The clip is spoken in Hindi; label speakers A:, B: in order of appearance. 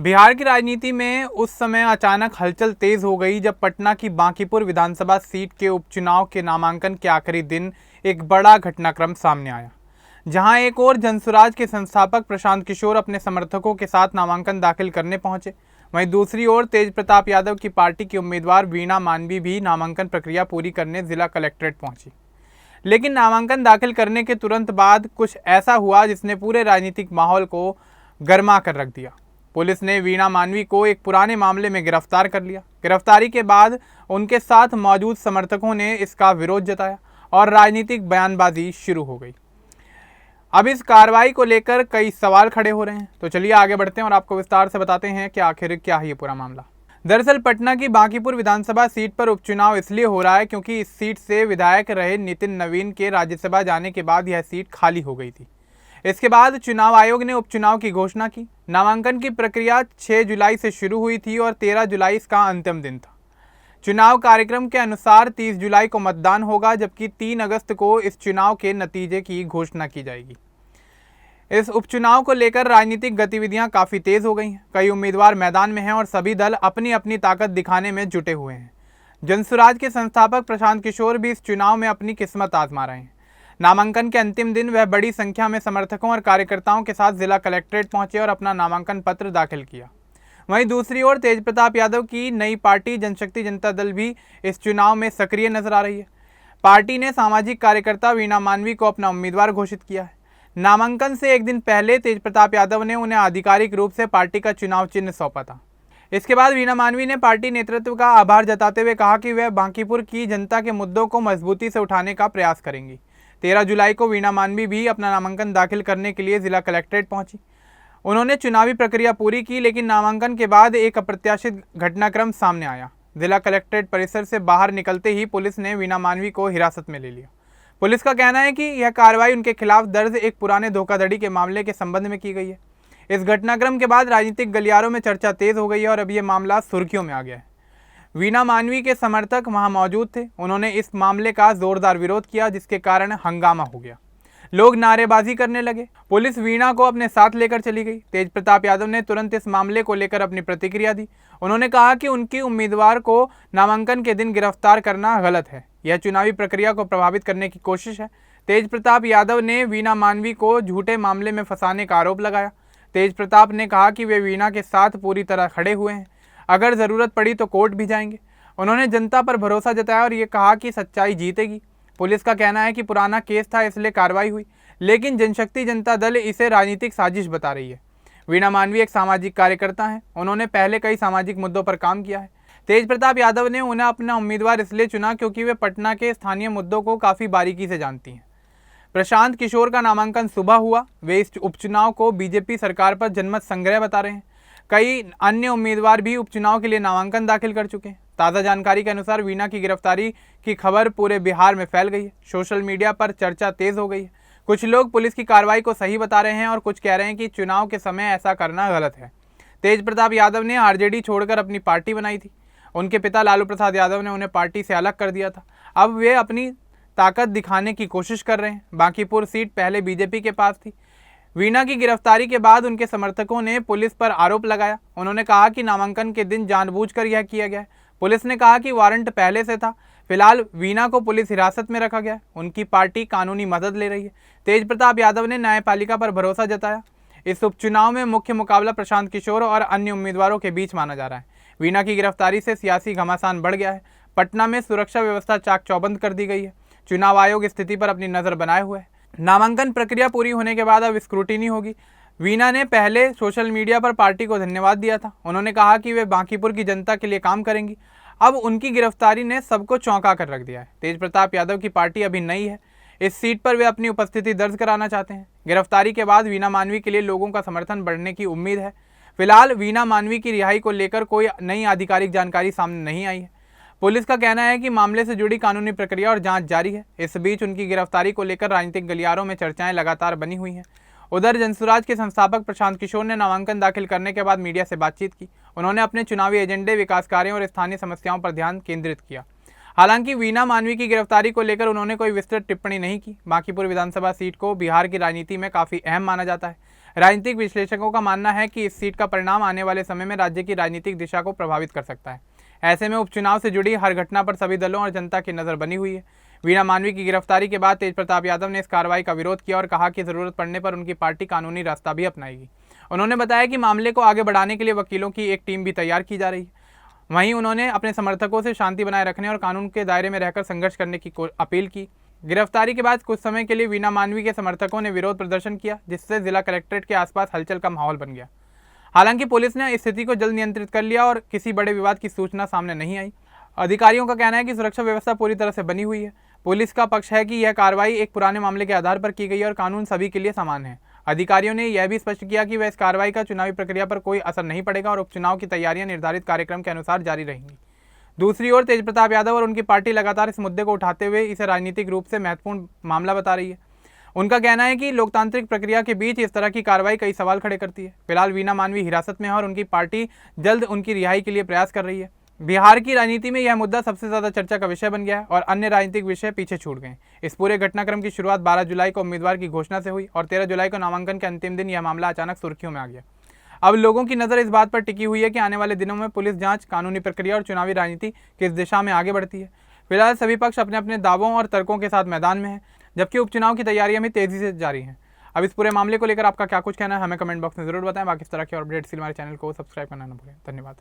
A: बिहार की राजनीति में उस समय अचानक हलचल तेज हो गई जब पटना की बांकीपुर विधानसभा सीट के उपचुनाव के नामांकन के आखिरी दिन एक बड़ा घटनाक्रम सामने आया, जहां एक और जनसुराज के संस्थापक प्रशांत किशोर अपने समर्थकों के साथ नामांकन दाखिल करने पहुंचे। वहीं दूसरी ओर तेज प्रताप यादव की पार्टी की उम्मीदवार वीणा मानवी भी नामांकन प्रक्रिया पूरी करने जिला कलेक्ट्रेट पहुंची। लेकिन नामांकन दाखिल करने के तुरंत बाद कुछ ऐसा हुआ जिसने पूरे राजनीतिक माहौल को गर्मा कर रख दिया। पुलिस ने वीणा मानवी को एक पुराने मामले में गिरफ्तार कर लिया। गिरफ्तारी के बाद उनके साथ मौजूद समर्थकों ने इसका विरोध जताया और राजनीतिक बयानबाजी शुरू हो गई। अब इस कार्रवाई को लेकर कई सवाल खड़े हो रहे हैं, तो चलिए आगे बढ़ते हैं और आपको विस्तार से बताते हैं कि आखिर क्या है ये पूरा मामला। दरअसल पटना की बांकीपुर विधानसभा सीट पर उपचुनाव इसलिए हो रहा है क्योंकि इस सीट से विधायक रहे नितिन नवीन के राज्यसभा जाने के बाद यह सीट खाली हो गई थी। इसके बाद चुनाव आयोग ने उपचुनाव की घोषणा की। नामांकन की प्रक्रिया 6 जुलाई से शुरू हुई थी और 13 जुलाई इसका अंतिम दिन था। चुनाव कार्यक्रम के अनुसार 30 जुलाई को मतदान होगा, जबकि 3 अगस्त को इस चुनाव के नतीजे की घोषणा की जाएगी। इस उपचुनाव को लेकर राजनीतिक गतिविधियां काफ़ी तेज हो गई हैं। कई उम्मीदवार मैदान में हैं और सभी दल अपनी अपनी ताकत दिखाने में जुटे हुए हैं। जनसुराज के संस्थापक प्रशांत किशोर भी इस चुनाव में अपनी किस्मत आजमा रहे हैं। नामांकन के अंतिम दिन वह बड़ी संख्या में समर्थकों और कार्यकर्ताओं के साथ जिला कलेक्ट्रेट पहुंचे और अपना नामांकन पत्र दाखिल किया। वहीं दूसरी ओर तेज प्रताप यादव की नई पार्टी जनशक्ति जनता दल भी इस चुनाव में सक्रिय नजर आ रही है। पार्टी ने सामाजिक कार्यकर्ता वीणा मानवी को अपना उम्मीदवार घोषित किया है। नामांकन से एक दिन पहले तेज प्रताप यादव ने उन्हें आधिकारिक रूप से पार्टी का चुनाव चिन्ह सौंपा था। इसके बाद वीणा मानवी ने पार्टी नेतृत्व का आभार जताते हुए कहा कि वह बांकीपुर की जनता के मुद्दों को मजबूती से उठाने का प्रयास करेंगी। 13 जुलाई को वीणा मानवी भी अपना नामांकन दाखिल करने के लिए जिला कलेक्ट्रेट पहुंची। उन्होंने चुनावी प्रक्रिया पूरी की, लेकिन नामांकन के बाद एक अप्रत्याशित घटनाक्रम सामने आया। जिला कलेक्ट्रेट परिसर से बाहर निकलते ही पुलिस ने वीणा मानवी को हिरासत में ले लिया। पुलिस का कहना है कि यह कार्रवाई उनके खिलाफ दर्ज एक पुराने धोखाधड़ी के मामले के संबंध में की गई है। इस घटनाक्रम के बाद राजनीतिक गलियारों में चर्चा तेज हो गई है और अब यह मामला सुर्खियों में आ गया है। वीणा मानवी के समर्थक वहां मौजूद थे। उन्होंने इस मामले का जोरदार विरोध किया, जिसके कारण हंगामा हो गया। लोग नारेबाजी करने लगे। पुलिस वीणा को अपने साथ लेकर चली गई। तेज प्रताप यादव ने तुरंत इस मामले को लेकर अपनी प्रतिक्रिया दी। उन्होंने कहा कि उनकी उम्मीदवार को नामांकन के दिन गिरफ्तार करना गलत है। यह चुनावी प्रक्रिया को प्रभावित करने की कोशिश है। तेज प्रताप यादव ने वीणा मानवी को झूठे मामले में फंसाने का आरोप लगाया। तेज प्रताप ने कहा कि वे वीणा के साथ पूरी तरह खड़े हुए हैं, अगर ज़रूरत पड़ी तो कोर्ट भी जाएंगे। उन्होंने जनता पर भरोसा जताया और ये कहा कि सच्चाई जीतेगी। पुलिस का कहना है कि पुराना केस था, इसलिए कार्रवाई हुई, लेकिन जनशक्ति जनता दल इसे राजनीतिक साजिश बता रही है। वीणा मानवी एक सामाजिक कार्यकर्ता हैं। उन्होंने पहले कई सामाजिक मुद्दों पर काम किया है। तेज प्रताप यादव ने उन्हें अपना उम्मीदवार इसलिए चुना क्योंकि वे पटना के स्थानीय मुद्दों को काफ़ी बारीकी से जानती हैं। प्रशांत किशोर का नामांकन सुबह हुआ। वे इस उपचुनाव को बीजेपी सरकार पर जनमत संग्रह बता रहे हैं। कई अन्य उम्मीदवार भी उपचुनाव के लिए नामांकन दाखिल कर चुके हैं। ताज़ा जानकारी के अनुसार वीणा की गिरफ्तारी की खबर पूरे बिहार में फैल गई है। सोशल मीडिया पर चर्चा तेज हो गई है। कुछ लोग पुलिस की कार्रवाई को सही बता रहे हैं और कुछ कह रहे हैं कि चुनाव के समय ऐसा करना गलत है। तेज प्रताप यादव ने आरजेडी छोड़कर अपनी पार्टी बनाई थी। उनके पिता लालू प्रसाद यादव ने उन्हें पार्टी से अलग कर दिया था। अब वे अपनी ताकत दिखाने की कोशिश कर रहे हैं। बांकीपुर सीट पहले बीजेपी के पास थी। वीणा की गिरफ्तारी के बाद उनके समर्थकों ने पुलिस पर आरोप लगाया। उन्होंने कहा कि नामांकन के दिन जानबूझकर यह किया गया है। पुलिस ने कहा कि वारंट पहले से था। फिलहाल वीणा को पुलिस हिरासत में रखा गया। उनकी पार्टी कानूनी मदद ले रही है। तेज प्रताप यादव ने न्यायपालिका पर भरोसा जताया। इस उपचुनाव में मुख्य मुकाबला प्रशांत किशोर और अन्य उम्मीदवारों के बीच माना जा रहा है। वीणा की गिरफ्तारी से सियासी घमासान बढ़ गया है। पटना में सुरक्षा व्यवस्था चाक चौबंद कर दी गई है। चुनाव आयोग स्थिति पर अपनी नज़र बनाए हुए है। नामांकन प्रक्रिया पूरी होने के बाद अब स्क्रूटिनी होगी। वीणा ने पहले सोशल मीडिया पर पार्टी को धन्यवाद दिया था। उन्होंने कहा कि वे बांकीपुर की जनता के लिए काम करेंगी। अब उनकी गिरफ्तारी ने सबको चौंका कर रख दिया है। तेज प्रताप यादव की पार्टी अभी नई है। इस सीट पर वे अपनी उपस्थिति दर्ज कराना चाहते हैं। गिरफ्तारी के बाद वीणा मानवी के लिए लोगों का समर्थन बढ़ने की उम्मीद है। फिलहाल वीणा मानवी की रिहाई को लेकर कोई नई आधिकारिक जानकारी सामने नहीं आई है। पुलिस का कहना है कि मामले से जुड़ी कानूनी प्रक्रिया और जांच जारी है। इस बीच उनकी गिरफ्तारी को लेकर राजनीतिक गलियारों में चर्चाएं लगातार बनी हुई हैं। उधर जनसुराज के संस्थापक प्रशांत किशोर ने नामांकन दाखिल करने के बाद मीडिया से बातचीत की। उन्होंने अपने चुनावी एजेंडे, विकास कार्यों और स्थानीय समस्याओं पर ध्यान केंद्रित किया। हालांकि वीणा मानवी की गिरफ्तारी को लेकर उन्होंने कोई विस्तृत टिप्पणी नहीं की। बांकीपुर विधानसभा सीट को बिहार की राजनीति में काफ़ी अहम माना जाता है। राजनीतिक विश्लेषकों का मानना है कि इस सीट का परिणाम आने वाले समय में राज्य की राजनीतिक दिशा को प्रभावित कर सकता है। ऐसे में उपचुनाव से जुड़ी हर घटना पर सभी दलों और जनता की नज़र बनी हुई है। वीणा मानवी की गिरफ्तारी के बाद तेज प्रताप यादव ने इस कार्रवाई का विरोध किया और कहा कि जरूरत पड़ने पर उनकी पार्टी कानूनी रास्ता भी अपनाएगी। उन्होंने बताया कि मामले को आगे बढ़ाने के लिए वकीलों की एक टीम भी तैयार की जा रही है। वहीं उन्होंने अपने समर्थकों से शांति बनाए रखने और कानून के दायरे में रहकर संघर्ष करने की अपील की। गिरफ्तारी के बाद कुछ समय के लिए वीणा मानवी के समर्थकों ने विरोध प्रदर्शन किया, जिससे जिला कलेक्ट्रेट के आसपास हलचल का माहौल बन गया। हालांकि पुलिस ने स्थिति को जल्द नियंत्रित कर लिया और किसी बड़े विवाद की सूचना सामने नहीं आई। अधिकारियों का कहना है कि सुरक्षा व्यवस्था पूरी तरह से बनी हुई है। पुलिस का पक्ष है कि यह कार्रवाई एक पुराने मामले के आधार पर की गई है और कानून सभी के लिए समान है। अधिकारियों ने यह भी स्पष्ट किया कि वह इस कार्रवाई का चुनावी प्रक्रिया पर कोई असर नहीं पड़ेगा और उपचुनाव की तैयारियां निर्धारित कार्यक्रम के अनुसार जारी रहेंगी। दूसरी ओर तेज प्रताप यादव और उनकी पार्टी लगातार इस मुद्दे को उठाते हुए इसे राजनीतिक रूप से महत्वपूर्ण मामला बता रही है। उनका कहना है कि लोकतांत्रिक प्रक्रिया के बीच इस तरह की कार्रवाई कई सवाल खड़े करती है। फिलहाल वीणा मानवी हिरासत में है और उनकी पार्टी जल्द उनकी रिहाई के लिए प्रयास कर रही है। बिहार की राजनीति में यह मुद्दा सबसे ज्यादा चर्चा का विषय बन गया है और अन्य राजनीतिक विषय पीछे छूट गए। इस पूरे घटनाक्रम की शुरुआत 12 जुलाई को उम्मीदवार की घोषणा से हुई और 13 जुलाई को नामांकन के अंतिम दिन यह मामला अचानक सुर्खियों में आ गया। अब लोगों की नज़र इस बात पर टिकी हुई है कि आने वाले दिनों में पुलिस जांच, कानूनी प्रक्रिया और चुनावी राजनीति किस दिशा में आगे बढ़ती है। फिलहाल सभी पक्ष अपने अपने दावों और तर्कों के साथ मैदान में हैं, जबकि उपचुनाव की तैयारियां भी तेजी से जारी हैं। अब इस पूरे मामले को लेकर आपका क्या कुछ कहना है, हमें कमेंट बॉक्स में जरूर बताएं। बाकी इस तरह के और अपडेट्स के लिए हमारे चैनल को सब्सक्राइब करना न भूलें। धन्यवाद।